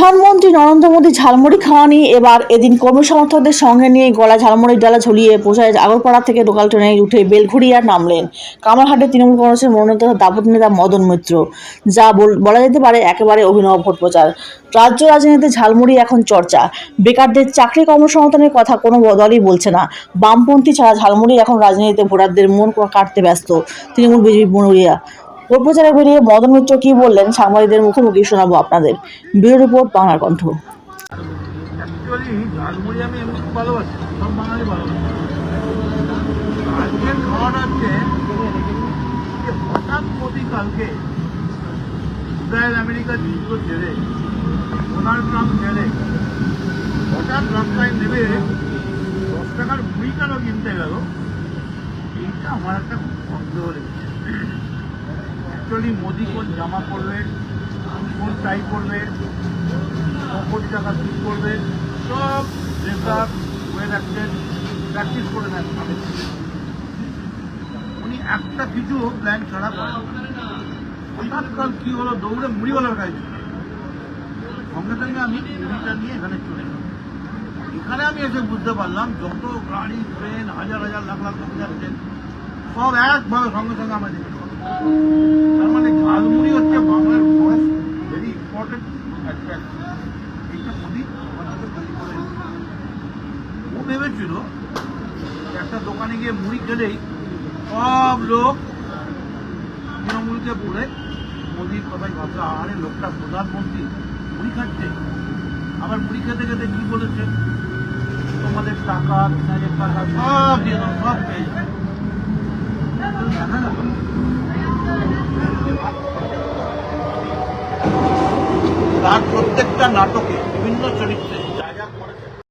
প্রধানমন্ত্রী নরেন্দ্র মোদী ঝালমুড়ি খাওয়া নিয়ে এদিন কর্মী সমর্থকদের সঙ্গে নিয়ে গলায় ঝালমুড়ির ডালা ঝুলিয়ে প্রচারে আগরপাড়া থেকে লোকাল ট্রেনে উঠে বেলঘড়িয়া নামলেন কামারহাটে তৃণমূল কংগ্রেসের মনোনীত দাপুট নেতা মদন মিত্র। যা বলা যেতে পারে একেবারে অভিনব ভোট প্রচার। রাজ্য রাজনীতিতে ঝালমুড়ি এখন চর্চা। বেকারদের চাকরি কর্মসংস্থানের কথা কোনো দলই বলছে না। বামপন্থী ছাড়া ঝালমুড়ি এখন রাজনীতিতে ভোটারদের মন কাটতে ব্যস্ত তৃণমূল বিজেপি মনুরিয়া। ভোট প্রচারে বেরিয়ে মদন মিত্র কি বললেন সাংবাদিকদের মুখোমুখি শোনাবো আপনাদের। ব্যুরো রিপোর্ট, বাংলার কণ্ঠ। অ্যাকচুয়ালি ঝালমুড়ি আমি এমনি ভালোবাসি, সব বাঙালি ভালোবাসি। আজকের খাওয়াটা হচ্ছে যে হঠাৎ মোদী কালকে ইসরায়েল আমেরিকার যুদ্ধ ছেড়ে, ডোনাল্ড ট্রাম্প ছেড়ে হঠাৎ রাস্তায় নেমে 10 টাকার মুড়ি কেন কিনতে গেল, এইটা আমার একটা খুব সন্দেহ লেগেছে। অ্যাকচুয়ালি মোদী কোন জামা পরবে, কোন টাই পরবে, কোটি টাকা সুদ করবে, সব ড্রেসার হয়ে রাখছেন, প্র্যাকটিস করে নেন। উনি একটা কিছু প্ল্যান ছাড়া করেন। হঠাৎ কাল কি হলো, দৌড়ে মুড়িওয়ালার কাছে সঙ্গে সঙ্গে আমি মুড়িটা নিয়ে এখানে চলে গেলাম। এখানে আমি এসে বুঝতে পারলাম যত গাড়ি, ট্রেন, হাজার হাজার লাখ লাখ লোক যাচ্ছেন, সব একভাবে সঙ্গে সঙ্গে আমাদের। তার মানে ঝালমুড়ি হচ্ছে বাংলার ভেরি ইম্পর্টেন্ট অ্যাট্রাকশন। এইটা মোদী আমাদের তৈরি করে। ও ভেবেছিল একটা দোকানে গিয়ে মুড়ি খেলেই সব লোক তৃণমূলকে পড়ে মোদীর কথাই ভাবছে, আরে লোকটা প্রধানমন্ত্রী মুড়ি খাচ্ছে। আবার মুড়ি খেতে খেতে কি বলেছে, তোমাদের টাকা 3,000 টাকা সব দিয়ে দাও, সব পেয়ে যাবে। তার প্রত্যেকটা নাটকে বিভিন্ন চরিত্রে